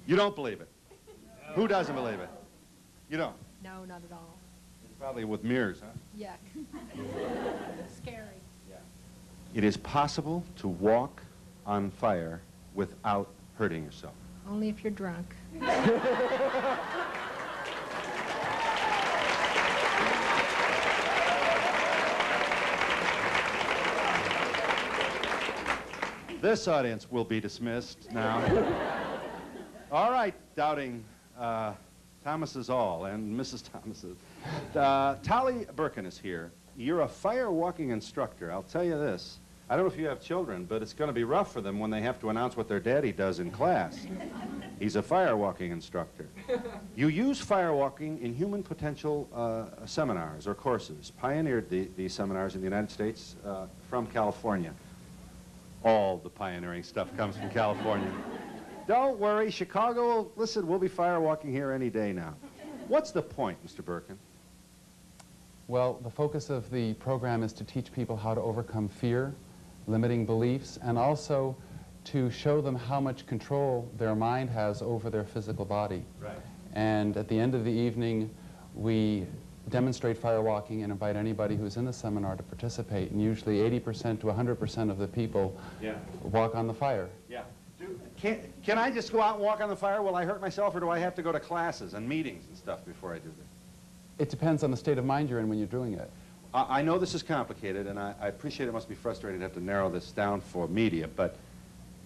You don't believe it? No. Who doesn't believe it? You don't? No, not at all. Probably with mirrors, huh? Yuck. Scary. Yeah. It is possible to walk on fire without hurting yourself. Only if you're drunk. This audience will be dismissed now. All right, doubting Thomas's all and Mrs. Thomas's. Tolly Burkan is here. You're a FireWalking instructor. I'll tell you this. I don't know if you have children, but it's going to be rough for them when they have to announce what their daddy does in class. He's a FireWalking instructor. You use FireWalking in human potential seminars or courses. Pioneered these seminars in the United States from California. All the pioneering stuff comes from California. Don't worry, Chicago, listen, we'll be FireWalking here any day now. What's the point, Mr. Burkan? Well, the focus of the program is to teach people how to overcome fear, limiting beliefs, and also to show them how much control their mind has over their physical body. Right. And at the end of the evening, we demonstrate FireWalking and invite anybody who's in the seminar to participate. And usually 80% to 100% of the people walk on the fire. Yeah. Can I just go out and walk on the fire? Will I hurt myself, or do I have to go to classes and meetings and stuff before I do this? It depends on the state of mind you're in when you're doing it. I know this is complicated, and I appreciate it must be frustrating to have to narrow this down for media, but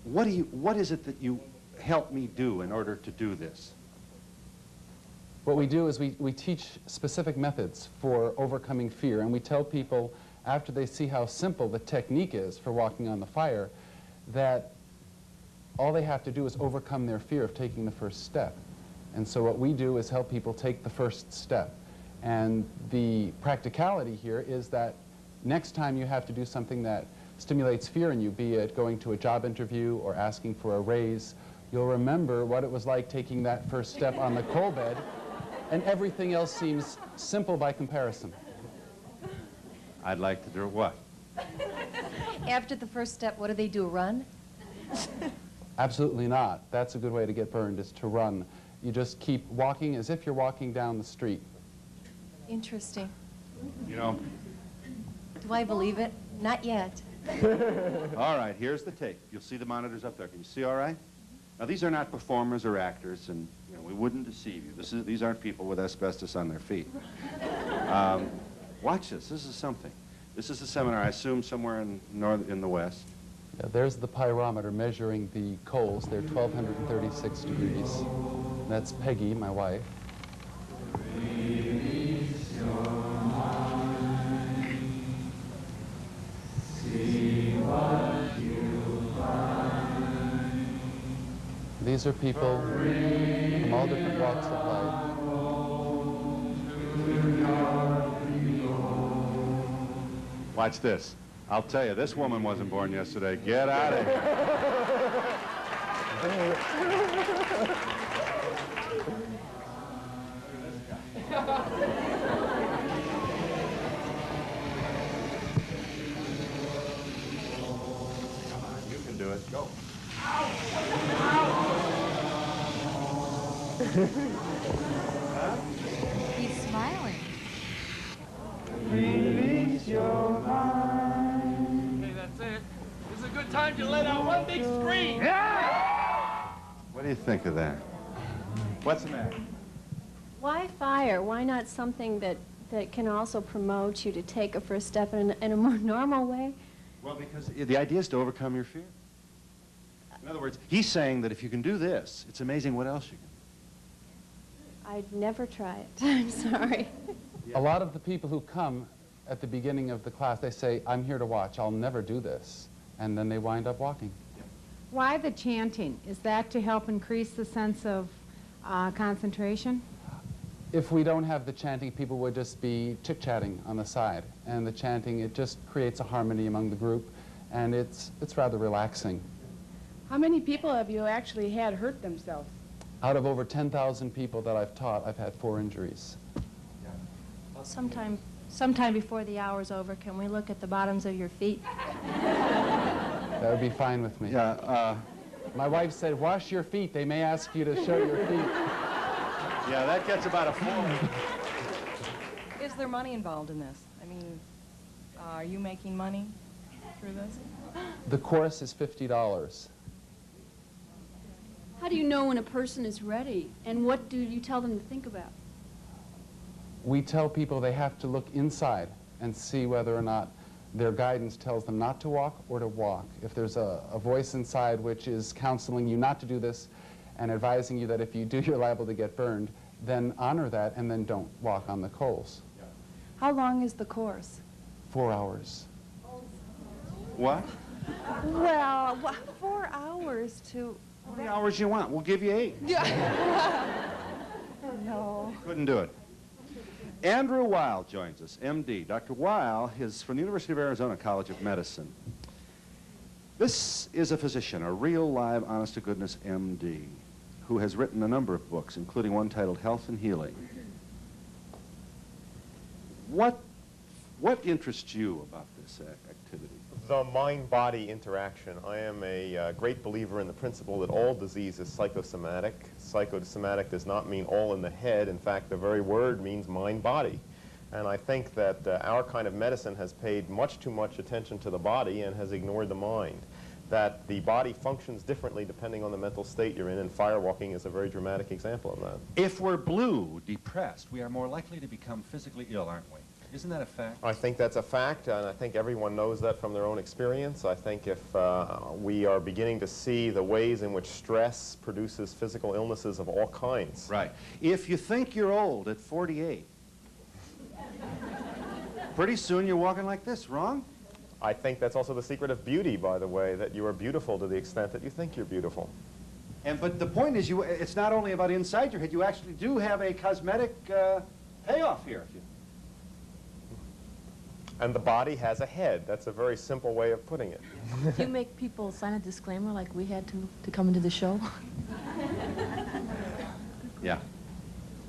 what is it that you help me do in order to do this? What we do is we teach specific methods for overcoming fear, and we tell people after they see how simple the technique is for walking on the fire that all they have to do is overcome their fear of taking the first step. And so what we do is help people take the first step. And the practicality here is that next time you have to do something that stimulates fear in you, be it going to a job interview or asking for a raise, you'll remember what it was like taking that first step on the coal bed, and everything else seems simple by comparison. I'd like to do what? After the first step, what do they do, run? Absolutely not. That's a good way to get burned, is to run. You just keep walking as if you're walking down the street. Interesting. You know. Do I believe it? Not yet. All right, here's the tape. You'll see the monitors up there. Can you see all right? Now, these are not performers or actors, and you know, we wouldn't deceive you. These aren't people with asbestos on their feet. Watch this. This is something. This is a seminar, I assume, somewhere in the West. Yeah, there's the pyrometer measuring the coals. They're 1,236 degrees. That's Peggy, my wife. These are people from all different walks of life. Watch this. I'll tell you, this woman wasn't born yesterday. Get out of here. Come on, you can do it. Go. He's smiling. Release your mind. Hey, that's it. This is a good time to let out one big scream. What do you think of that? What's the matter? Why fire? Why not something that can also promote you to take a first step in a more normal way? Well, because the idea is to overcome your fear. In other words, he's saying that if you can do this, it's amazing what else you can do. I'd never try it. I'm sorry. A lot of the people who come at the beginning of the class, they say, I'm here to watch, I'll never do this. And then they wind up walking. Why the chanting? Is that to help increase the sense of concentration? If we don't have the chanting, people would just be chit-chatting on the side. And the chanting, it just creates a harmony among the group, and it's rather relaxing. How many people have you actually had hurt themselves? Out of over 10,000 people that I've taught, I've had 4 injuries. Sometime before the hour's over, can we look at the bottoms of your feet? That would be fine with me. Yeah, My wife said, wash your feet. They may ask you to show your feet. Yeah, that gets about a 4. Is there money involved in this? I mean, are you making money through this? The course is $50. How do you know when a person is ready, and what do you tell them to think about? We tell people they have to look inside and see whether or not their guidance tells them not to walk or to walk. If there's a voice inside which is counseling you not to do this and advising you that if you do, you're liable to get burned, then honor that and then don't walk on the coals. How long is the course? 4 hours. What? Well, 4 hours to... How many hours you want? We'll give you 8. No. Couldn't do it. Andrew Weil joins us, M.D. Dr. Weil is from the University of Arizona College of Medicine. This is a physician, a real, live, honest-to-goodness M.D., who has written a number of books, including one titled Health and Healing. What interests you about this activity? The mind-body interaction. I am a great believer in the principle that all disease is psychosomatic. Psychosomatic does not mean all in the head. In fact, the very word means mind-body. And I think that our kind of medicine has paid much too much attention to the body and has ignored the mind. That the body functions differently depending on the mental state you're in, and FireWalking is a very dramatic example of that. If we're blue, depressed, we are more likely to become physically ill, aren't we? Isn't that a fact? I think that's a fact, and I think everyone knows that from their own experience. I think if we are beginning to see the ways in which stress produces physical illnesses of all kinds. Right. If you think you're old at 48, pretty soon you're walking like this, wrong? I think that's also the secret of beauty, by the way, that you are beautiful to the extent that you think you're beautiful. But the point is, it's not only about inside your head. You actually do have a cosmetic payoff here. And the body has a head. That's a very simple way of putting it. Do you make people sign a disclaimer like we had to come into the show? Yeah.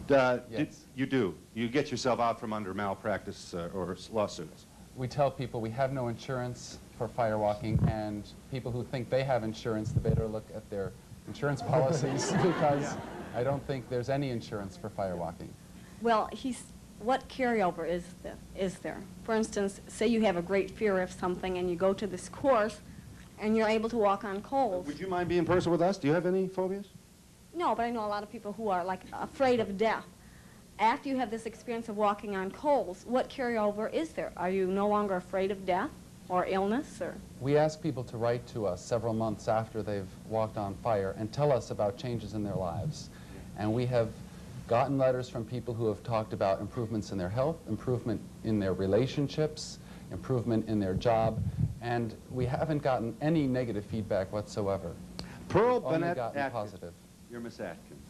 Yes. You do. You get yourself out from under malpractice or lawsuits. We tell people we have no insurance for FireWalking, and people who think they have insurance, they better look at their insurance policies because I don't think there's any insurance for FireWalking. Well, what carryover is there? For instance, say you have a great fear of something and you go to this course and you're able to walk on coals. Would you mind being personal with us? Do you have any phobias? No, but I know a lot of people who are like afraid of death. After you have this experience of walking on coals, what carryover is there? Are you no longer afraid of death or illness? Or? We ask people to write to us several months after they've walked on fire and tell us about changes in their lives. And we have gotten letters from people who have talked about improvements in their health, improvement in their relationships, improvement in their job, and we haven't gotten any negative feedback whatsoever. Pearl Only Bennett gotten Atkins. positive. You're Miss Atkins.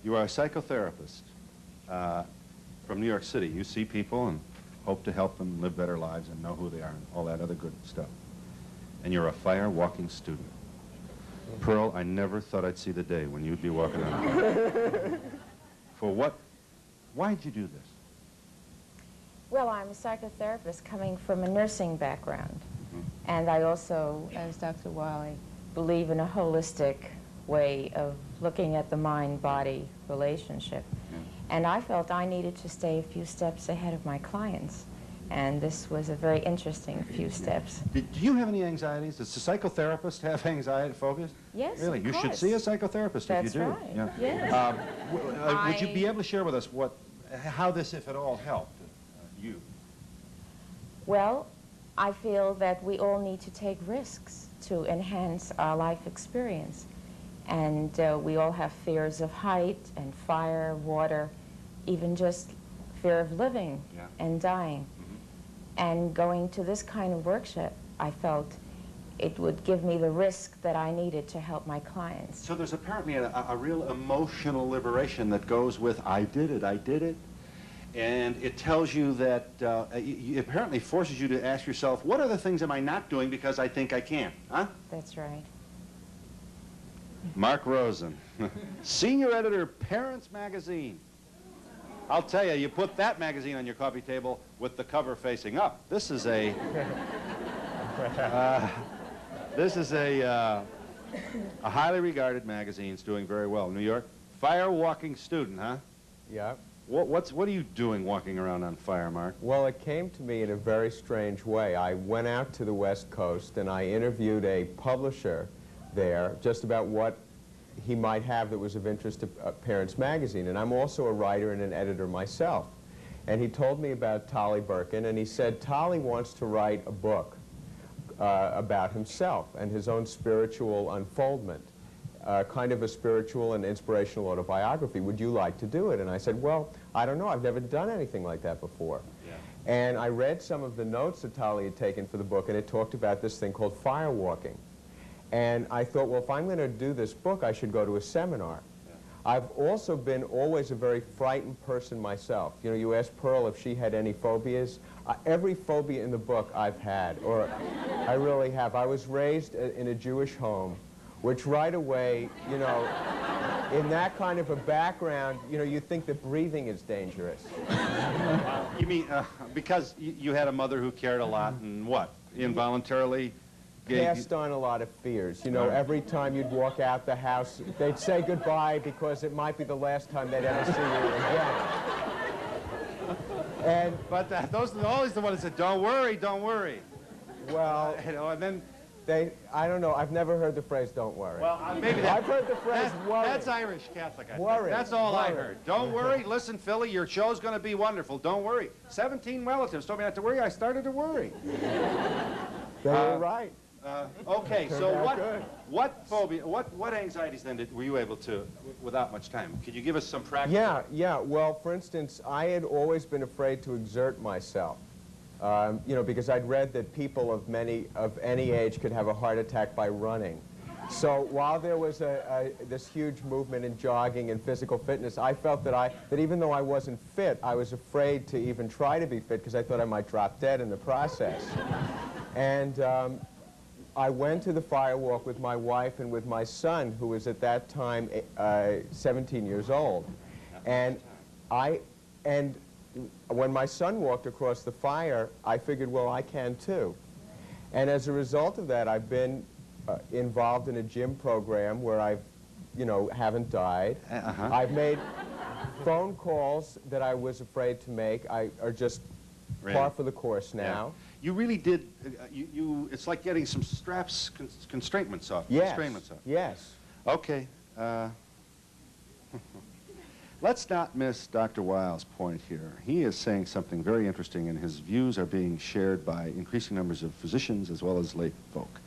You are a psychotherapist from New York City. You see people and hope to help them live better lives and know who they are and all that other good stuff. And you're a FireWalking student. Pearl, I never thought I'd see the day when you'd be walking on. For what? Why'd you do this? Well, I'm a psychotherapist coming from a nursing background. And I also, as Dr. Wiley, believe in a holistic way of looking at the mind-body relationship. And I felt I needed to stay a few steps ahead of my clients. And this was a very interesting few steps. Do you have any anxieties? Does a psychotherapist have anxiety, phobias? Yes, really? of You should course. see a psychotherapist That's if you do. right. Yeah. Yes. Would you be able to share with us how this, if at all, helped you? Well, I feel that we all need to take risks to enhance our life experience. And we all have fears of height and fire, water, even just fear of living and dying. And going to this kind of workshop, I felt it would give me the risk that I needed to help my clients. So there's apparently a real emotional liberation that goes with, I did it. And it tells you that, it apparently forces you to ask yourself, what other things am I not doing because I think I can, huh? That's right. Mark Rosen, senior editor, Parents Magazine. I'll tell you, you put that magazine on your coffee table with the cover facing up. This is a A highly regarded magazine's doing very well. New York, FireWalking student, huh? Yeah. What are you doing walking around on fire, Mark? Well, it came to me in a very strange way. I went out to the West Coast and I interviewed a publisher there just about what he might have that was of interest to Parents Magazine. And I'm also a writer and an editor myself. And he told me about Tolly Burkan, and he said Tolly wants to write a book about himself and his own spiritual unfoldment, kind of a spiritual and inspirational autobiography. Would you like to do it? And I said, well, I don't know. I've never done anything like that before. Yeah. And I read some of the notes that Tolly had taken for the book, and it talked about this thing called FireWalking. And I thought, well, if I'm going to do this book, I should go to a seminar. Yeah. I've also been always a very frightened person myself. You know, you asked Pearl if she had any phobias. Every phobia in the book I've had, or I really have. I was raised in a Jewish home, which right away, you know, in that kind of a background, you know, you think that breathing is dangerous. You mean because you had a mother who cared a lot and what? Involuntarily? Passed on a lot of fears. You know, every time you'd walk out the house, they'd say goodbye because it might be the last time they'd ever see you again. But those are always the ones that said, don't worry, don't worry. Well, you know, and then I don't know, I've never heard the phrase, don't worry. Well, maybe I've heard the phrase, worry. That's Irish Catholic, I think. Worry. That's all I heard. Don't worry. Listen, Philly, your show's going to be wonderful. Don't worry. 17 relatives told me not to worry. I started to worry. They were right. Okay, so what phobia, what anxieties then were you able to, without much time, could you give us some practice? Yeah, well, for instance, I had always been afraid to exert myself, you know, because I'd read that people of any age could have a heart attack by running. So while there was this huge movement in jogging and physical fitness, I felt that even though I wasn't fit, I was afraid to even try to be fit because I thought I might drop dead in the process. And I went to the firewalk with my wife and with my son, who was at that time 17 years old. And when my son walked across the fire, I figured, well, I can too. And as a result of that, I've been involved in a gym program where I've, you know, haven't died. I've made phone calls that I was afraid to make. Are just par for the course now. Yeah. You really did, it's like getting some constraints off. Yes, constraints off. Yes. Okay. Let's not miss Dr. Weil's point here. He is saying something very interesting, and his views are being shared by increasing numbers of physicians as well as lay folk.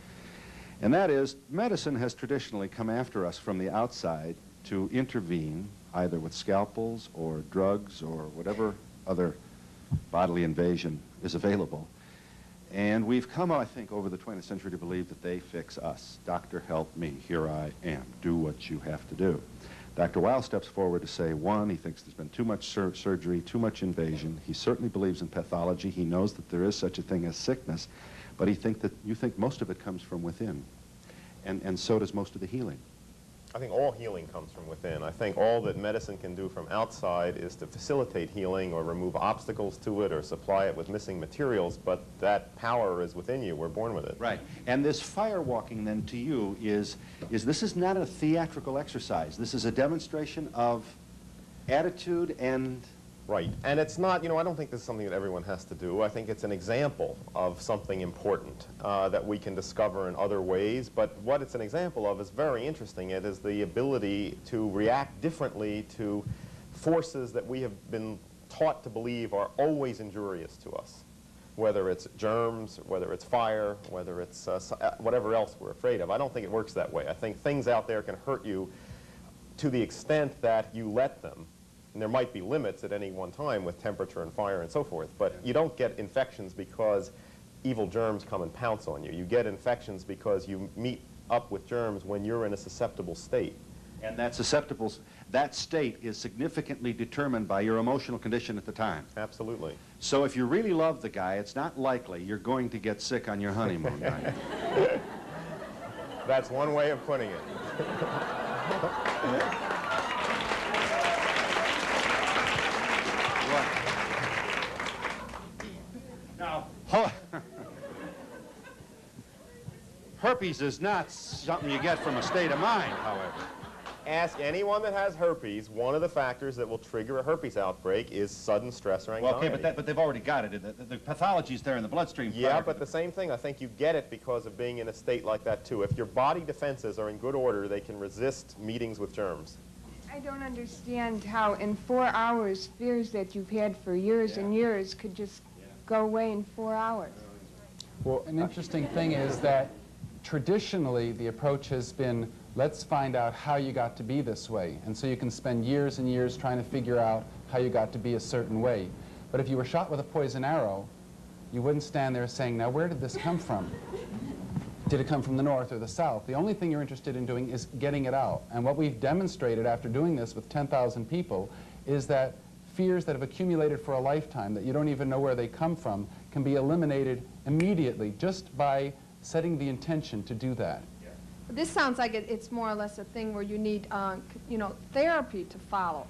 And that is, medicine has traditionally come after us from the outside to intervene, either with scalpels or drugs or whatever other bodily invasion is available. And we've come, I think, over the 20th century to believe that they fix us. Doctor, help me. Here I am. Do what you have to do. Dr. Weil steps forward to say, one, he thinks there's been too much surgery, too much invasion. He certainly believes in pathology. He knows that there is such a thing as sickness. But you think most of it comes from within. And so does most of the healing. I think all healing comes from within. I think all that medicine can do from outside is to facilitate healing or remove obstacles to it or supply it with missing materials, but that power is within you. We're born with it. Right. And this firewalking then to you is this is not a theatrical exercise. This is a demonstration of attitude and... Right. And it's not, you know, I don't think this is something that everyone has to do. I think it's an example of something important that we can discover in other ways. But what it's an example of is very interesting. It is the ability to react differently to forces that we have been taught to believe are always injurious to us, whether it's germs, whether it's fire, whether it's whatever else we're afraid of. I don't think it works that way. I think things out there can hurt you to the extent that you let them. And there might be limits at any one time with temperature and fire and so forth, but you don't get infections because evil germs come and pounce on you. You get infections because you meet up with germs when you're in a susceptible state. And that state is significantly determined by your emotional condition at the time. Absolutely. So if you really love the guy, it's not likely you're going to get sick on your honeymoon night. That's one way of putting it. Now, her Herpes is not something you get from a state of mind, however. Ask anyone that has herpes, one of the factors that will trigger a herpes outbreak is sudden stress or anxiety. Well, okay, but they've already got it. The pathology's there in the bloodstream. Yeah, but the same thing, I think you get it because of being in a state like that, too. If your body defenses are in good order, they can resist meetings with germs. I don't understand how in 4 hours fears that you've had for years and years could just go away in 4 hours. Well, an interesting thing is that traditionally the approach has been, let's find out how you got to be this way. And so you can spend years and years trying to figure out how you got to be a certain way. But if you were shot with a poison arrow, you wouldn't stand there saying, now where did this come from? Did it come from the north or the south? The only thing you're interested in doing is getting it out. And what we've demonstrated after doing this with 10,000 people is that fears that have accumulated for a lifetime that you don't even know where they come from can be eliminated immediately just by setting the intention to do that. This sounds like it's more or less a thing where you need, therapy to follow.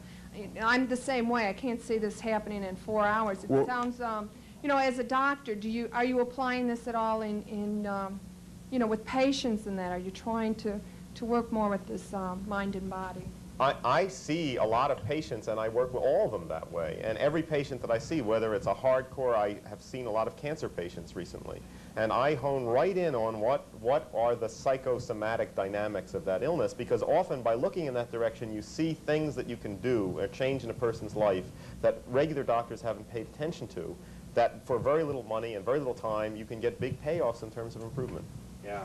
I'm the same way. I can't see this happening in 4 hours. It sounds, as a doctor, are you applying this at all with patients and that? Are you trying to work more with this mind and body? I see a lot of patients, and I work with all of them that way. And every patient that I see, whether it's a hardcore, I have seen a lot of cancer patients recently. And I hone right in on what are the psychosomatic dynamics of that illness, because often by looking in that direction, you see things that you can do, a change in a person's life that regular doctors haven't paid attention to, that for very little money and very little time, you can get big payoffs in terms of improvement. Yeah.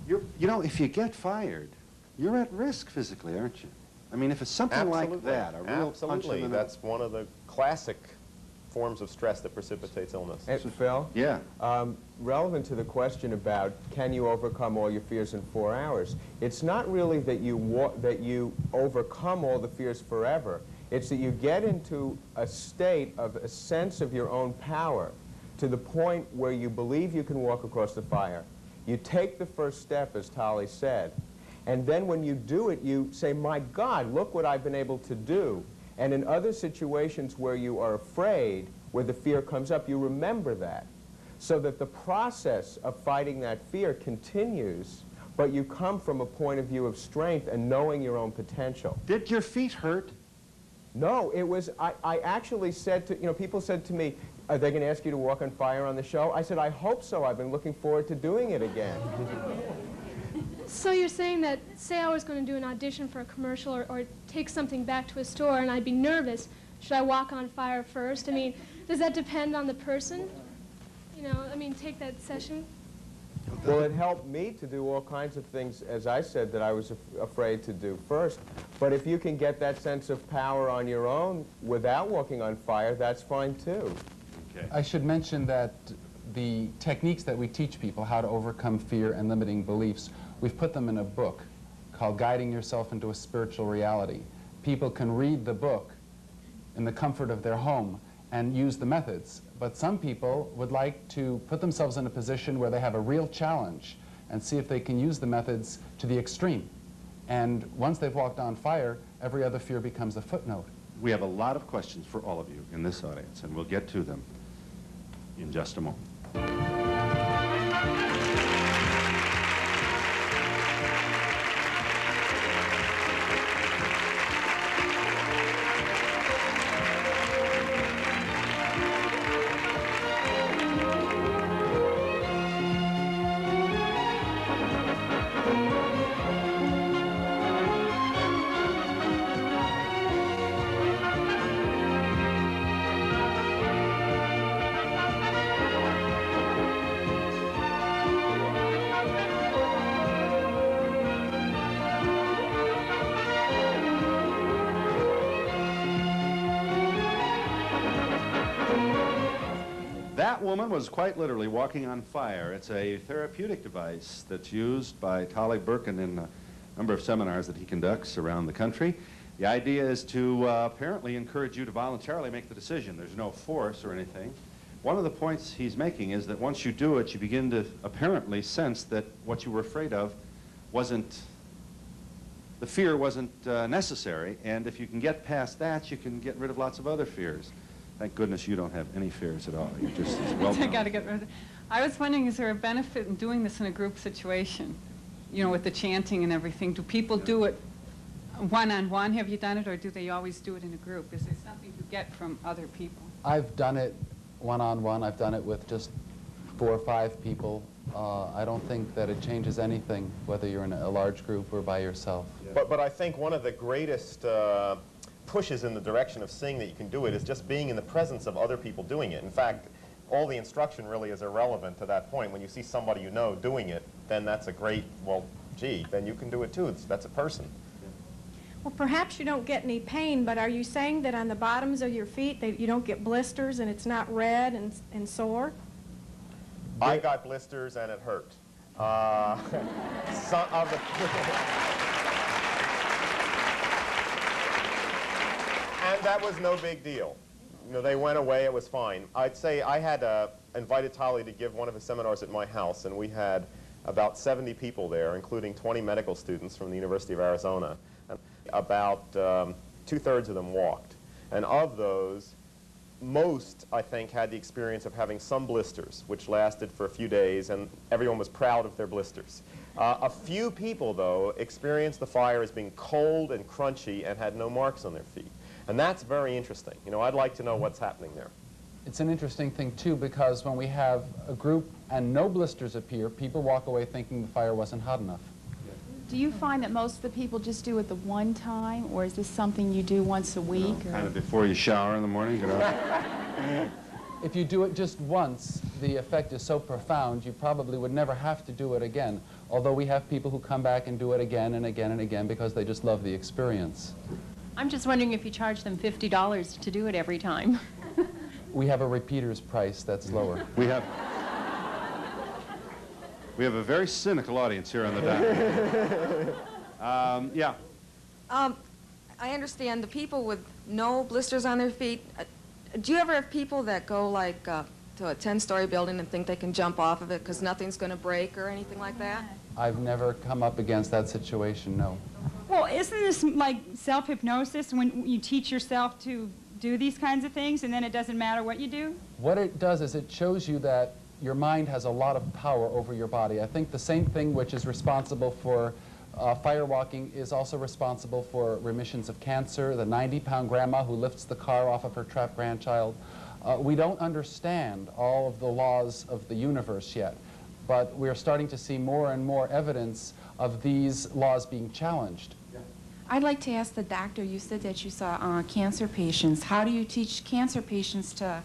If you get fired, you're at risk physically, aren't you? I mean, if it's something like that, a real punch in the nose. That's one of the classic forms of stress that precipitates illness. Hey, Phil? Yeah. Relevant to the question about can you overcome all your fears in 4 hours, it's not really that you overcome all the fears forever. It's that you get into a state of a sense of your own power to the point where you believe you can walk across the fire. You take the first step, as Tolly said, and then when you do it, you say, my God, look what I've been able to do. And in other situations where you are afraid, where the fear comes up, you remember that. So that the process of fighting that fear continues, but you come from a point of view of strength and knowing your own potential. Did your feet hurt? No, it was, I actually said to, people said to me, are they going to ask you to walk on fire on the show? I said, I hope so. I've been looking forward to doing it again. So you're saying that, say I was going to do an audition for a commercial or take something back to a store and I'd be nervous. Should I walk on fire first? I mean, does that depend on the person? Take that session? Well, it helped me to do all kinds of things, as I said, that I was afraid to do first. But if you can get that sense of power on your own without walking on fire, that's fine too. Okay. I should mention that the techniques that we teach people, how to overcome fear and limiting beliefs, we've put them in a book called Guiding Yourself into a Spiritual Reality. People can read the book in the comfort of their home and use the methods. But some people would like to put themselves in a position where they have a real challenge and see if they can use the methods to the extreme. And once they've walked on fire, every other fear becomes a footnote. We have a lot of questions for all of you in this audience, and we'll get to them in just a moment. That woman was quite literally walking on fire. It's a therapeutic device that's used by Tolly Burkan in a number of seminars that he conducts around the country. The idea is to apparently encourage you to voluntarily make the decision. There's no force or anything. One of the points he's making is that once you do it, you begin to apparently sense that what you were afraid of the fear wasn't necessary, and if you can get past that, you can get rid of lots of other fears. Thank goodness you don't have any fears at all. You're just as welcome. I got to get rid of it. I was wondering, is there a benefit in doing this in a group situation? You know, with the chanting and everything. Do people do it one-on-one? Have you done it, or do they always do it in a group? Is there something to get from other people? I've done it one-on-one. I've done it with just 4 or 5 people. I don't think that it changes anything, whether you're in a large group or by yourself. But I think one of the greatest pushes in the direction of seeing that you can do it is just being in the presence of other people doing it. In fact, all the instruction really is irrelevant to that point. When you see somebody you know doing it, then that's a great, well, gee, then you can do it too. That's a person. Well, perhaps you don't get any pain, but are you saying that on the bottoms of your feet that you don't get blisters and it's not red and sore? I got blisters and it hurt. Some of the and that was no big deal. You know, they went away, it was fine. I'd say I had invited Tolly to give one of his seminars at my house, and we had about 70 people there, including 20 medical students from the University of Arizona. And about 2/3 of them walked. And of those, most, I think, had the experience of having some blisters, which lasted for a few days, and everyone was proud of their blisters. A few people, though, experienced the fire as being cold and crunchy and had no marks on their feet. And that's very interesting. You know, I'd like to know what's happening there. It's an interesting thing, too, because when we have a group and no blisters appear, people walk away thinking the fire wasn't hot enough. Do you find that most of the people just do it the one time, or is this something you do once a week? Kind of before you shower in the morning, you know? If you do it just once, the effect is so profound, you probably would never have to do it again. Although we have people who come back and do it again and again and again because they just love the experience. I'm just wondering if you charge them $50 to do it every time. We have a repeater's price that's lower. We have a very cynical audience here on the dining. Yeah. I understand the people with no blisters on their feet. Do you ever have people that go like to a 10-story building and think they can jump off of it because nothing's going to break or anything like that? I've never come up against that situation, no. Well, isn't this like self-hypnosis when you teach yourself to do these kinds of things and then it doesn't matter what you do? What it does is it shows you that your mind has a lot of power over your body. I think the same thing which is responsible for FireWalking is also responsible for remissions of cancer, the 90-pound grandma who lifts the car off of her trapped grandchild. We don't understand all of the laws of the universe yet, but we're starting to see more and more evidence of these laws being challenged. I'd like to ask the doctor, you said that you saw cancer patients. How do you teach cancer patients to,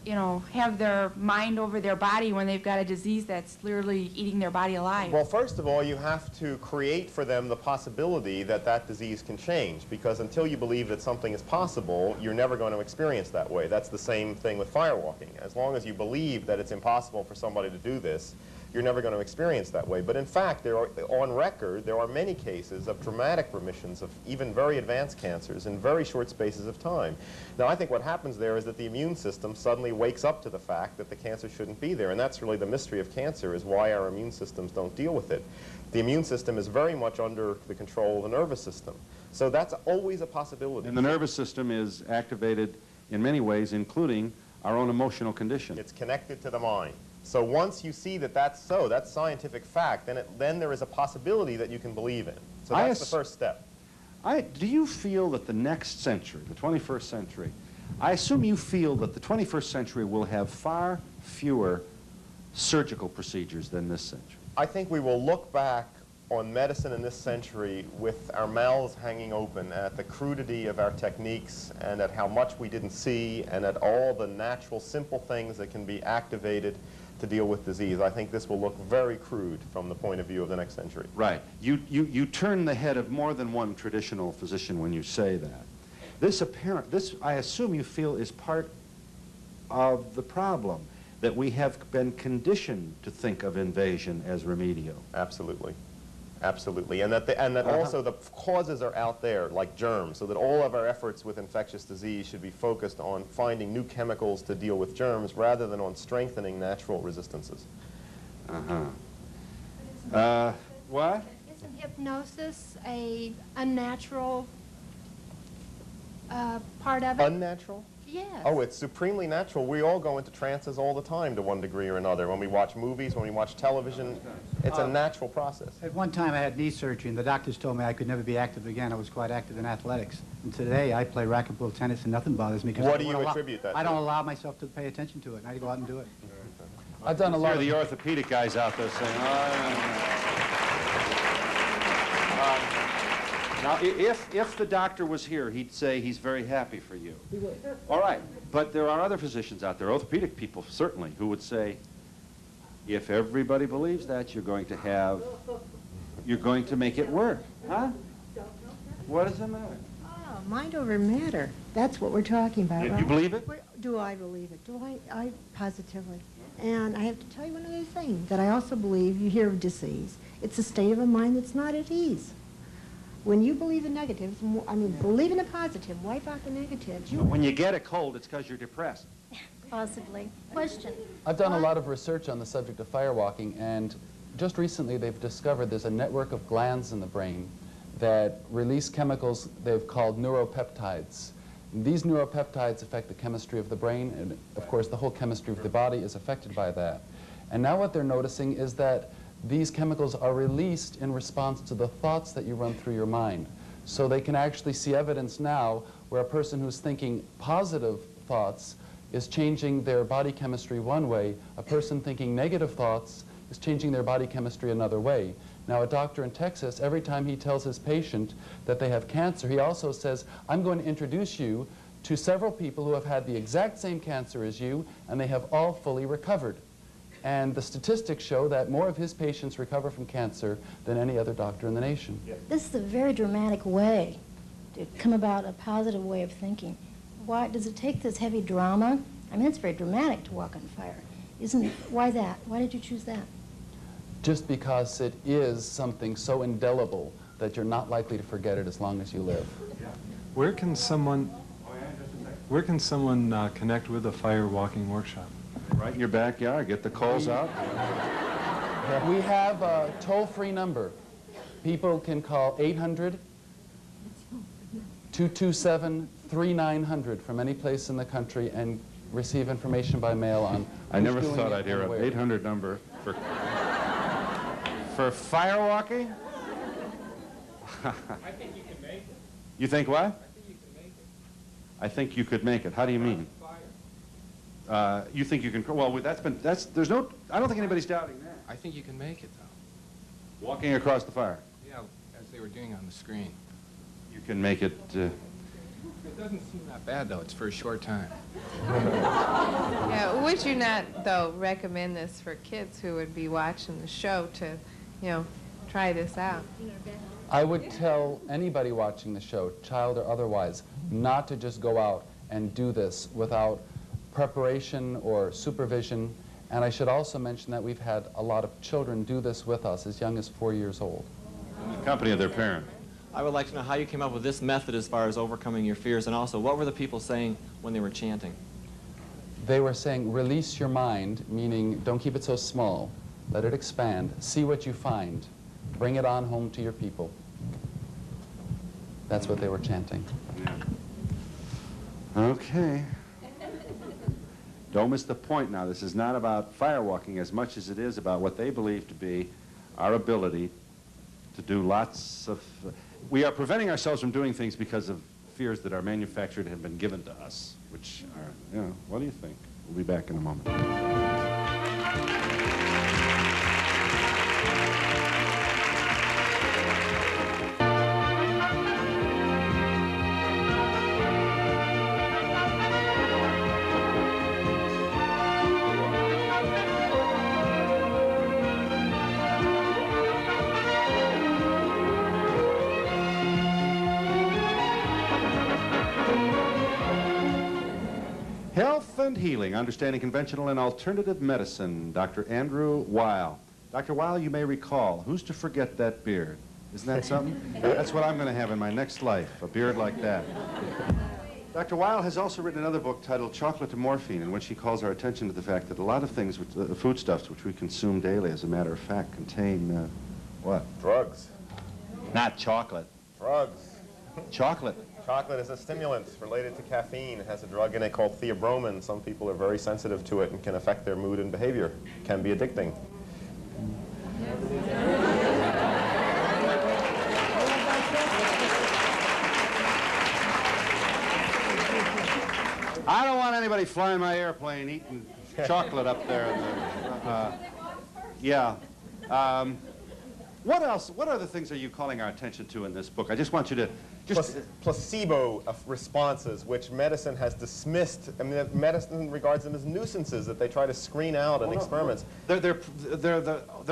you know, have their mind over their body when they've got a disease that's literally eating their body alive? Well, first of all, you have to create for them the possibility that that disease can change, because until you believe that something is possible, you're never going to experience that way. That's the same thing with FireWalking. As long as you believe that it's impossible for somebody to do this, you're never going to experience that way. But in fact, on record, there are many cases of dramatic remissions of even very advanced cancers in very short spaces of time. Now, I think what happens there is that the immune system suddenly wakes up to the fact that the cancer shouldn't be there. And that's really the mystery of cancer, is why our immune systems don't deal with it. The immune system is very much under the control of the nervous system. So that's always a possibility. And the nervous system is activated in many ways, including our own emotional condition. It's connected to the mind. So once you see that that's so, that's scientific fact, then there is a possibility that you can believe in. So that's the first step. Do you feel that the next century, the 21st century, I assume you feel that the 21st century will have far fewer surgical procedures than this century? I think we will look back on medicine in this century with our mouths hanging open at the crudity of our techniques and at how much we didn't see and at all the natural, simple things that can be activated to deal with disease. I think this will look very crude from the point of view of the next century. Right. You turn the head of more than one traditional physician when you say that. This, I assume you feel, is part of the problem, that we have been conditioned to think of invasion as remedial. Absolutely. Absolutely. And that also the causes are out there, like germs, so that all of our efforts with infectious disease should be focused on finding new chemicals to deal with germs rather than on strengthening natural resistances. What? Isn't hypnosis a unnatural part of it? Unnatural? Yes. Oh, it's supremely natural. We all go into trances all the time to one degree or another. When we watch movies, when we watch television, it's a natural process. At one time I had knee surgery and the doctors told me I could never be active again. I was quite active in athletics. And today I play racquetball tennis and nothing bothers me. What do you attribute that to? I don't allow myself to pay attention to it. I go out and do it. I've done a lot of the orthopedic guys out there saying, now, if the doctor was here, he'd say he's very happy for you. All right, but there are other physicians out there, orthopedic people certainly, who would say, if everybody believes that, you're going to make it work, huh? What does it matter? Oh, mind over matter. That's what we're talking about, Do right? you believe it? Do I believe it? Do I positively. And I have to tell you one other thing, that I also believe, you hear of disease. It's a state of a mind that's not at ease. When you believe in negatives, believe in the positive, wipe out the negatives. When you get a cold, it's because you're depressed. Possibly. Question. I've done a lot of research on the subject of firewalking, and just recently they've discovered there's a network of glands in the brain that release chemicals they've called neuropeptides. These neuropeptides affect the chemistry of the brain, and of course the whole chemistry of the body is affected by that. And now what they're noticing is that these chemicals are released in response to the thoughts that you run through your mind. So they can actually see evidence now where a person who's thinking positive thoughts is changing their body chemistry one way. A person thinking negative thoughts is changing their body chemistry another way. Now, a doctor in Texas, every time he tells his patient that they have cancer, he also says, I'm going to introduce you to several people who have had the exact same cancer as you, and they have all fully recovered. And the statistics show that more of his patients recover from cancer than any other doctor in the nation. This is a very dramatic way to come about a positive way of thinking. Why does it take this heavy drama? I mean, it's very dramatic to walk on fire. Why that? Why did you choose that? Just because it is something so indelible that you're not likely to forget it as long as you live. Where can someone connect with a firewalking workshop? Right in your backyard. Get the coals out. We have a toll-free number. People can call 800-227-3900 from any place in the country and receive information by mail on I never thought I'd hear an 800 number for firewalking? I think you can make it. You think what? I think you can make it. I think you could make it. How do you mean? You think you can? Well, there's no. I don't think anybody's doubting that. I think you can make it, though. Walking across the fire. Yeah, as they were doing on the screen. You can make it. It doesn't seem that bad, though. It's for a short time. Yeah, would you not, though, recommend this for kids who would be watching the show to, try this out? I would tell anybody watching the show, child or otherwise, not to just go out and do this without preparation or supervision. And I should also mention that we've had a lot of children do this with us as young as 4 years old. In the company of their parent. I would like to know how you came up with this method as far as overcoming your fears, and also what were the people saying when they were chanting? They were saying, release your mind, meaning don't keep it so small. Let it expand. See what you find. Bring it on home to your people. That's what they were chanting. Yeah. Okay. Don't miss the point now. This is not about firewalking as much as it is about what they believe to be our ability to do lots of... We are preventing ourselves from doing things because of fears that are manufactured and have been given to us, which are, what do you think? We'll be back in a moment. Health and Healing, Understanding Conventional and Alternative Medicine, Dr. Andrew Weil. Dr. Weil, you may recall, who's to forget that beard? Isn't that something? That's what I'm going to have in my next life, a beard like that. Dr. Weil has also written another book titled Chocolate to Morphine, in which he calls our attention to the fact that a lot of things, foodstuffs which we consume daily, as a matter of fact, contain, what? Drugs. Not chocolate. Drugs. Chocolate. Chocolate is a stimulant related to caffeine. It has a drug in it called theobromine. Some people are very sensitive to it and can affect their mood and behavior. It can be addicting. I don't want anybody flying my airplane eating chocolate up there. Yeah. What else? What other things are you calling our attention to in this book? I just want you to placebo responses, which medicine has dismissed. I mean, medicine regards them as nuisances that they try to screen out in experiments. They're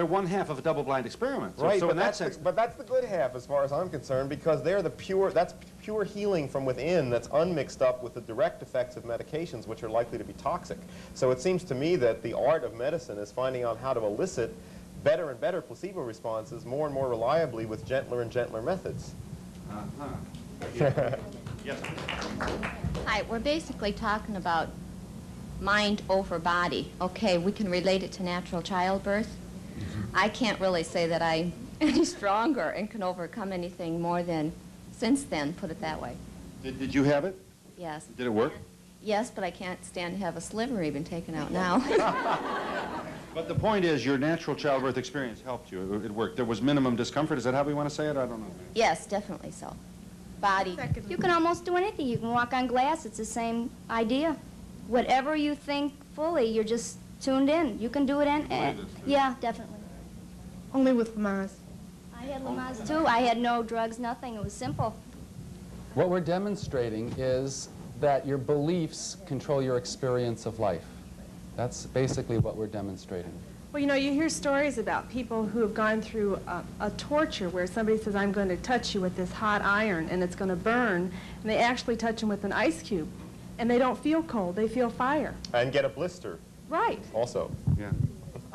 one half of a double-blind experiment. So, right, so but, in that sense, but that's the good half, as far as I'm concerned, because they're the pure. That's pure healing from within. That's unmixed up with the direct effects of medications, which are likely to be toxic. So it seems to me that the art of medicine is finding out how to elicit better and better placebo responses more and more reliably with gentler and gentler methods. Yes. Hi, we're basically talking about mind over body. Okay, we can relate it to natural childbirth. I can't really say that I'm any stronger and can overcome anything more than since then, put it that way. Did you have it? Yes. Did it work? Yes, but I can't stand to have a sliver even taken out now. But the point is, your natural childbirth experience helped you. It worked. There was minimum discomfort. Is that how we want to say it? I don't know. Yes, definitely so. Body. You can almost do anything. You can walk on glass. It's the same idea. Whatever you think fully, you're just tuned in. You can do it yeah, definitely. Only with Lamaze. I had Lamaze too. I had no drugs, nothing. It was simple. What we're demonstrating is that your beliefs control your experience of life. That's basically what we're demonstrating. Well, you know, you hear stories about people who have gone through a torture where somebody says, I'm going to touch you with this hot iron and it's going to burn, and they actually touch them with an ice cube, and they don't feel cold, they feel fire. And get a blister. Right. Also. Yeah.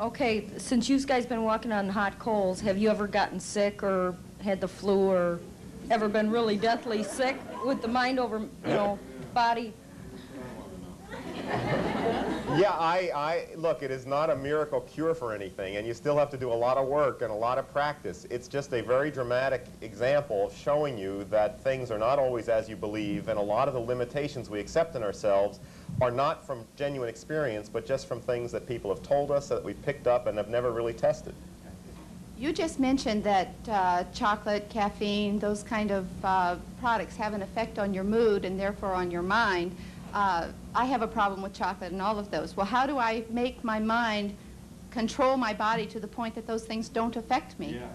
Okay, since you guys been walking on hot coals, have you ever gotten sick or had the flu or ever been really deathly sick with the mind over, body? Yeah, look, it is not a miracle cure for anything, and you still have to do a lot of work and a lot of practice. It's just a very dramatic example of showing you that things are not always as you believe, and a lot of the limitations we accept in ourselves are not from genuine experience, but just from things that people have told us, that we've picked up and have never really tested. You just mentioned that chocolate, caffeine, those kind of products have an effect on your mood and therefore on your mind. I have a problem with chocolate and all of those. Well, how do I make my mind control my body to the point that those things don't affect me? Yeah.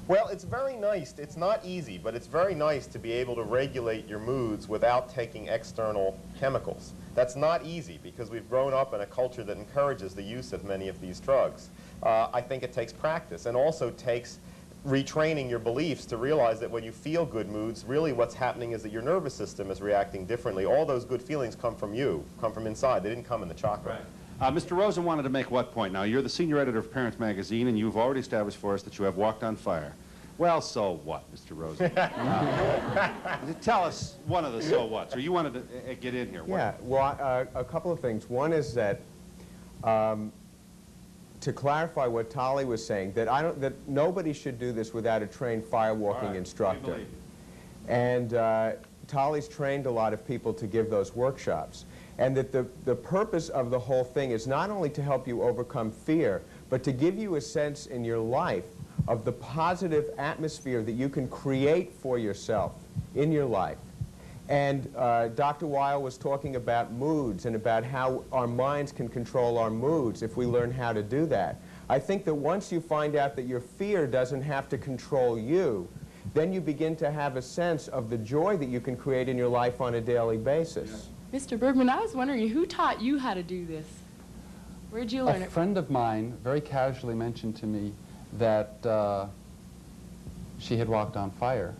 Well, it's very nice. It's not easy, but it's very nice to be able to regulate your moods without taking external chemicals. That's not easy because we've grown up in a culture that encourages the use of many of these drugs. I think it takes practice and also takes retraining your beliefs to realize that when you feel good moods, really what's happening is that your nervous system is reacting differently. All those good feelings come from you, come from inside. They didn't come in the chocolate. Right. Mr. Rosen wanted to make what point? Now, you're the senior editor of Parents Magazine, and you've already established for us that you have walked on fire. Well, so what, Mr. Rosen? Tell us one of the so whats, or you wanted to get in here. Yeah, well, a couple of things. One is that to clarify what Tolly was saying, that nobody should do this without a trained firewalking instructor. And Tolly's trained a lot of people to give those workshops. And that the purpose of the whole thing is not only to help you overcome fear, but to give you a sense in your life of the positive atmosphere that you can create for yourself in your life. And Dr. Weil was talking about moods and about how our minds can control our moods if we learn how to do that. I think that once you find out that your fear doesn't have to control you, then you begin to have a sense of the joy that you can create in your life on a daily basis. Mr. Bergman, I was wondering, who taught you how to do this? Where'd you learn it? A friend of mine very casually mentioned to me that she had walked on fire.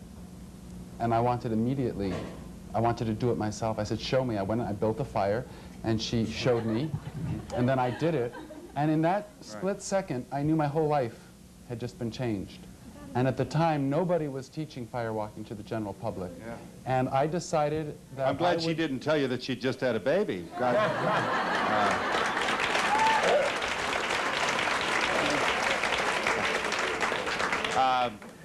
And I wanted to do it myself. I said, show me. I went and I built a fire, and she showed me, and then I did it. And in that split second, I knew my whole life had just been changed. And at the time, nobody was teaching firewalking to the general public. Yeah. And I decided that I'm glad she didn't tell you that she just had a baby.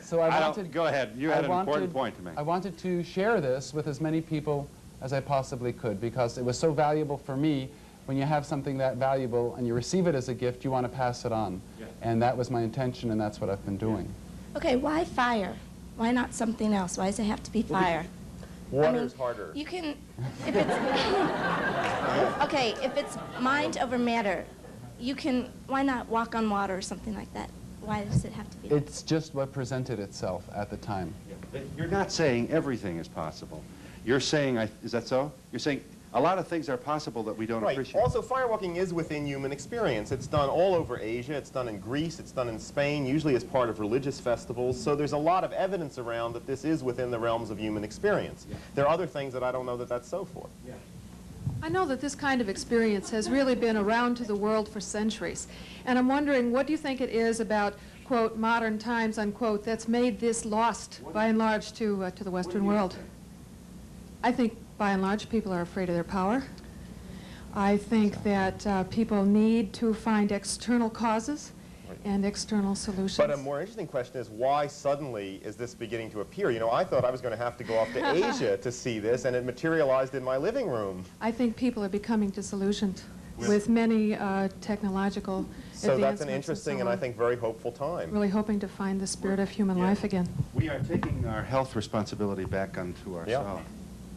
So I wanted, go ahead. You had an important point to make. I wanted to share this with as many people as I possibly could because it was so valuable for me. When you have something that valuable and you receive it as a gift, you want to pass it on. Yeah. And that was my intention, and that's what I've been doing. Okay, why fire? Why not something else? Why does it have to be fire? Water's harder. You can, if it's, okay, if it's mind over matter, you can, why not walk on water or something like that? Why does it have to be? It's just what presented itself at the time. Yeah. You're not saying everything is possible. You're saying, is that so? You're saying a lot of things are possible that we don't appreciate. Also, firewalking is within human experience. It's done all over Asia. It's done in Greece. It's done in Spain, usually as part of religious festivals. So there's a lot of evidence around that this is within the realms of human experience. Yeah. There are other things that I don't know that that's so for. Yeah. I know that this kind of experience has really been around to the world for centuries. And I'm wondering, what do you think it is about, quote, modern times, unquote, that's made this lost, by and large, to the Western world? I think, by and large, people are afraid of their power. I think that people need to find external causes and external solutions. But a more interesting question is, why suddenly is this beginning to appear? You know, I thought I was going to have to go off to Asia to see this, and it materialized in my living room. I think people are becoming disillusioned with many technological advancements. So that's an interesting and I think very hopeful time. Really hoping to find the spirit of human life again. We are taking our health responsibility back onto ourselves. Yeah.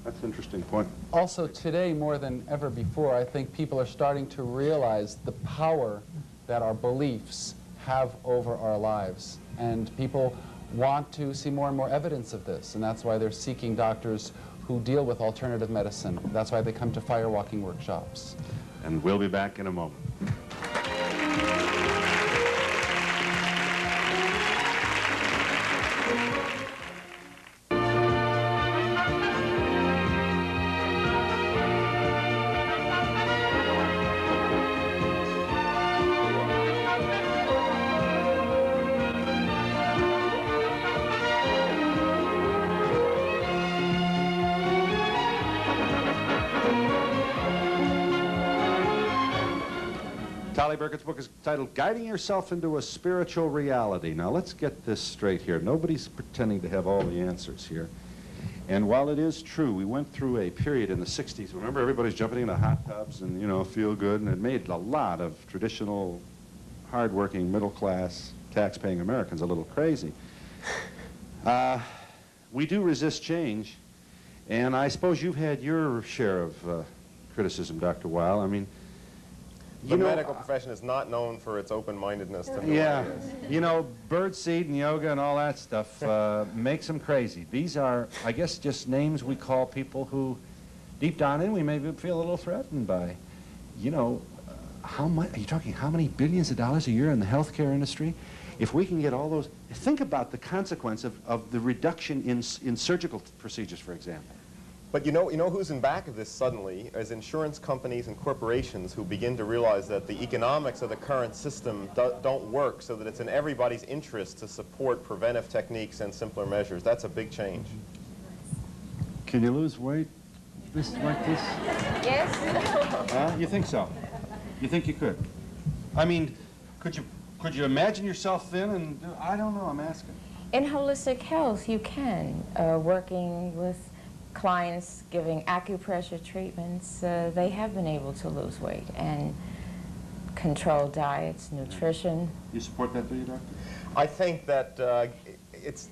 That's an interesting point. Also, today, more than ever before, I think people are starting to realize the power that our beliefs have over our lives. And people want to see more and more evidence of this, and that's why they're seeking doctors who deal with alternative medicine. That's why they come to FireWalking workshops. And we'll be back in a moment. Tolly Burkan's book is titled Guiding Yourself into a Spiritual Reality. Now, let's get this straight here. Nobody's pretending to have all the answers here. And while it is true, we went through a period in the 60s. Remember, everybody's jumping into hot tubs and, you know, feel good, and it made a lot of traditional, hard-working, middle-class, tax-paying Americans a little crazy. We do resist change, and I suppose you've had your share of criticism, Dr. Weil. I mean, The medical profession is not known for its open-mindedness to new yeah, ideas. you know, birdseed and yoga and all that stuff makes them crazy. These are, I guess, just names we call people who, deep down in, we maybe feel a little threatened by. You know, how much, are you talking how many billions of dollars a year in the healthcare industry? If we can get all those, think about the consequence of the reduction in surgical procedures, for example. But you know who's in back of this suddenly is insurance companies and corporations who begin to realize that the economics of the current system don't work, so that it's in everybody's interest to support preventive techniques and simpler measures. That's a big change. Can you lose weight like this? Yes. You think so? You think you could? I mean, could you imagine yourself thin? And I don't know. I'm asking. In holistic health, you can. Working with clients, giving acupressure treatments, they have been able to lose weight and control diets, nutrition. You support that, do you, Doctor? I think that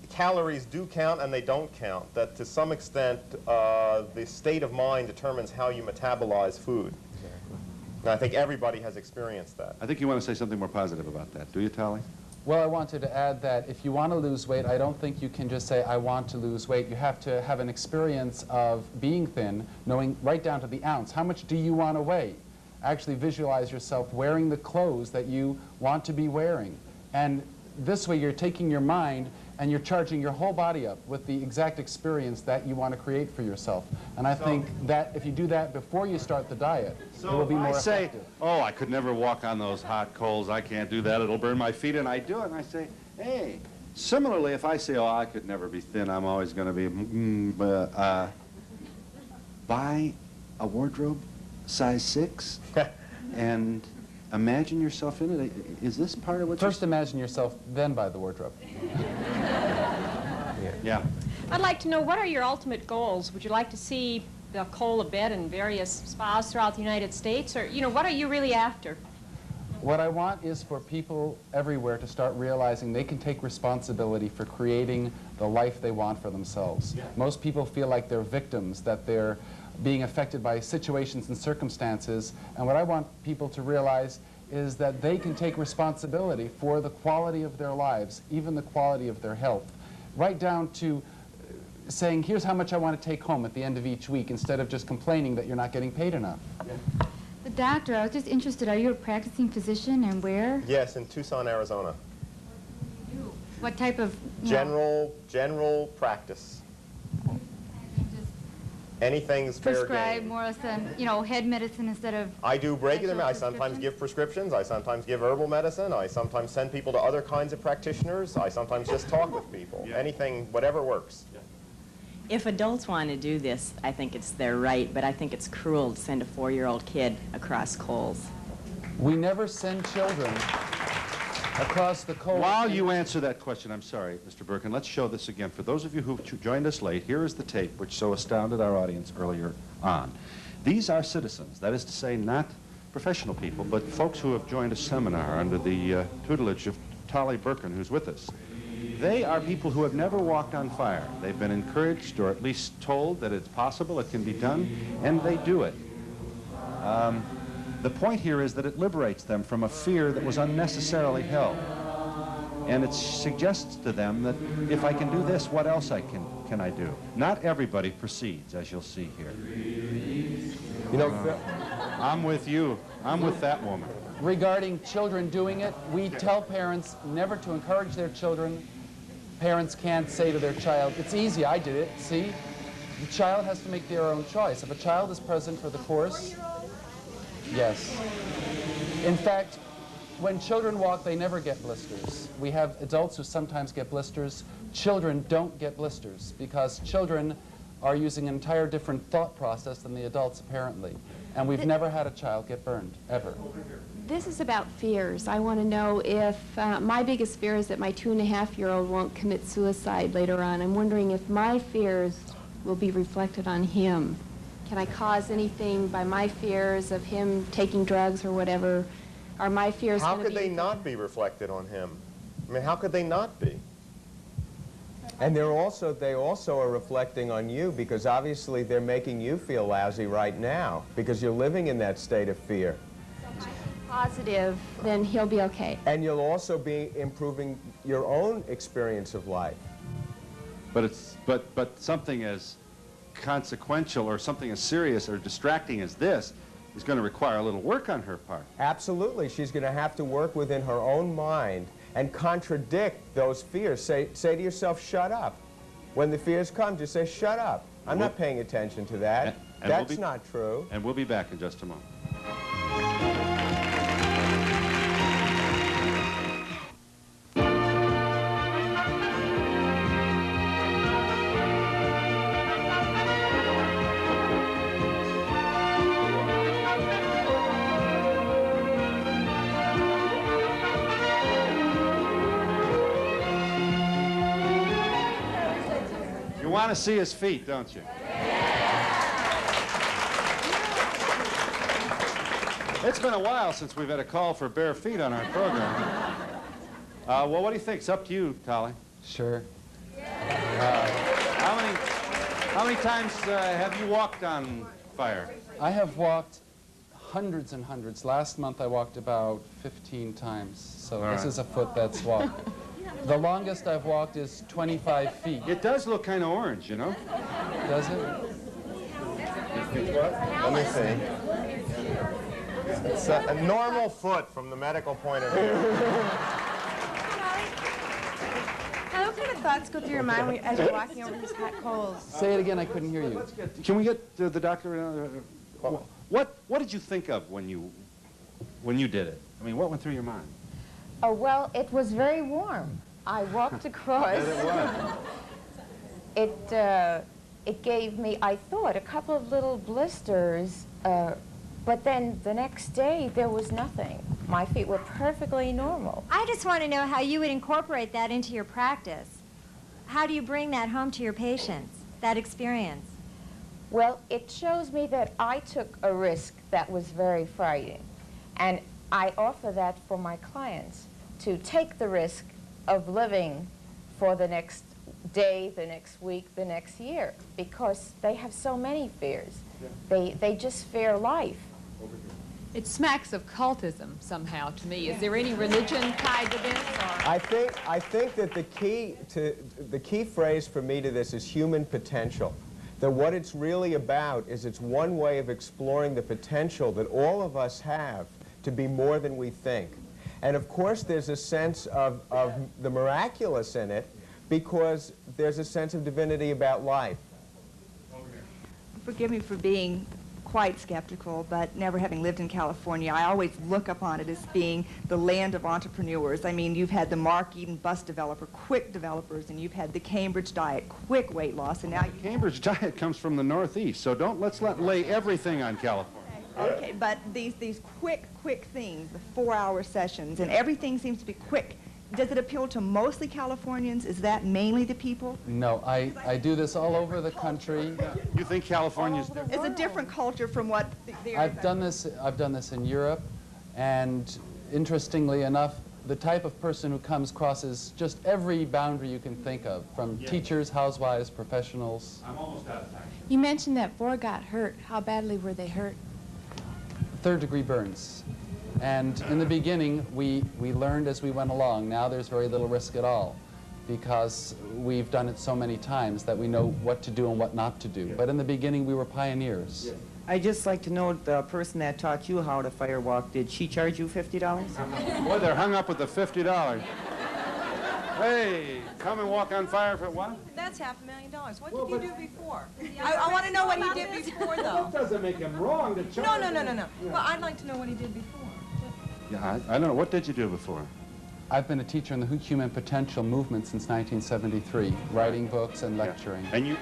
calories do count and they don't count. That to some extent, the state of mind determines how you metabolize food. Exactly. And I think everybody has experienced that. I think you want to say something more positive about that. Do you, Tolly? Well, I wanted to add that if you want to lose weight, I don't think you can just say, I want to lose weight. You have to have an experience of being thin, knowing right down to the ounce. How much do you want to weigh? Actually visualize yourself wearing the clothes that you want to be wearing. And this way you're taking your mind and you're charging your whole body up with the exact experience that you want to create for yourself. And I think that if you do that before you start the diet, it will be more effective. Oh, I could never walk on those hot coals. I can't do that. It'll burn my feet. And I do it. And I say, hey. Similarly, if I say, oh, I could never be thin, I'm always going to be, buy a wardrobe size 6 and imagine yourself in it. Is this part of what First imagine yourself, then buy the wardrobe. Yeah. I'd like to know, what are your ultimate goals? Would you like to see the coal of bed in various spas throughout the United States? Or, you know, what are you really after? What I want is for people everywhere to start realizing they can take responsibility for creating the life they want for themselves. Most people feel like they're victims, that they're being affected by situations and circumstances, and what I want people to realize is that they can take responsibility for the quality of their lives, even the quality of their health, right down to saying, here's how much I want to take home at the end of each week, instead of just complaining that you're not getting paid enough. The doctor, I was just interested, are you a practicing physician, and where? Yes, in Tucson, Arizona. What type of... General practice. Anything's fair Prescribe game. more than, you know, head medicine instead of... I do regular, I sometimes give prescriptions, I sometimes give herbal medicine, I sometimes send people to other kinds of practitioners, I sometimes just talk with people. Anything, whatever works. If adults want to do this, I think it's their right, but I think it's cruel to send a 4-year-old kid across coals. We never send children across the coal. While you answer that question, I'm sorry, Mr. Burkan, let's show this again. For those of you who joined us late, here is the tape which so astounded our audience earlier on. These are citizens, that is to say, not professional people, but folks who have joined a seminar under the tutelage of Tolly Burkan, who's with us. They are people who have never walked on fire. They've been encouraged, or at least told, that it's possible, it can be done, and they do it. The point here is that it liberates them from a fear that was unnecessarily held. And it suggests to them that if I can do this, what else can I do? Not everybody proceeds, as you'll see here. You know, I'm with you. I'm with that woman. Regarding children doing it, we tell parents never to encourage their children. Parents can't say to their child, it's easy, I did it, see? The child has to make their own choice. If a child is present for the course, yes. In fact, when children walk, they never get blisters. We have adults who sometimes get blisters. Children don't get blisters because children are using an entire different thought process than the adults, apparently. And we've never had a child get burned, ever. This is about fears. I want to know if, my biggest fear is that my 2.5-year-old won't commit suicide later on. I'm wondering if my fears will be reflected on him. Can I cause anything by my fears of him taking drugs or whatever? Are my fears How going to could be... they not be reflected on him? I mean, how could they not be? And they also are reflecting on you, because obviously they're making you feel lousy right now because you're living in that state of fear. Positive, then he'll be okay. And you'll also be improving your own experience of life. But something as consequential or something as serious or distracting as this is going to require a little work on her part. Absolutely. She's going to have to work within her own mind and contradict those fears. Say to yourself, shut up. When the fears come, just say, shut up. I'm not paying attention to that. That's not true. And we'll be back in just a moment. You want to see his feet, don't you? It's been a while since we've had a call for bare feet on our program. Well, what do you think? It's up to you, Tolly. Sure. How many times have you walked on fire? I have walked hundreds and hundreds. Last month I walked about 15 times. So this is a foot that's walked. The longest I've walked is 25 feet. It does look kind of orange, you know? Does it? Let me see. It's a normal foot from the medical point of view. Now, what kind of thoughts go through your mind as you're walking over these hot coals? Say it again, I couldn't hear you. Can we get the doctor? What did you think of when you did it? I mean, what went through your mind? Oh, well, it was very warm. I walked across. It gave me, I thought, a couple of little blisters, but then the next day there was nothing. My feet were perfectly normal. I just want to know how you would incorporate that into your practice. How do you bring that home to your patients, that experience? Well, it shows me that I took a risk that was very frightening. And I offer that for my clients, to take the risk of living for the next day, the next week, the next year, because they have so many fears. They just fear life. It smacks of cultism somehow to me. Is there any religion tied to this? Or? I think that the key phrase for me to this is human potential. That what it's really about is it's one way of exploring the potential that all of us have to be more than we think. And of course there's a sense of the miraculous in it, because there's a sense of divinity about life. Forgive me for being quite skeptical, but never having lived in California, I always look upon it as being the land of entrepreneurs. I mean, you've had the Mark Eden bus developer, quick developers, and you've had the Cambridge diet, quick weight loss, and now you... Cambridge diet comes from the Northeast, so let's lay everything on California. Okay, but these quick things, the 4-hour sessions, and everything seems to be quick. Does it appeal to mostly Californians? Is that mainly the people? No, I do this all over the country. You think California's different? It's a different culture from what I've done this in Europe, and interestingly enough, the type of person who comes crosses just every boundary you can think of, from teachers, housewives, professionals. I'm almost out of time. You mentioned that 4 got hurt. How badly were they hurt? 3rd-degree burns. And in the beginning, we learned as we went along. Now there's very little risk at all, because we've done it so many times that we know what to do and what not to do. But in the beginning, we were pioneers. I'd just like to know, the person that taught you how to firewalk, did she charge you $50? Boy, they're hung up with the $50. Hey, come and walk on fire for what? That's $500,000. What did you do before? I want to know what he did before, though. That doesn't make him wrong to charge. No. Yeah. Well, I'd like to know what he did before. Yeah, I don't know. What did you do before? I've been a teacher in the human potential movement since 1973, writing books and lecturing. And you...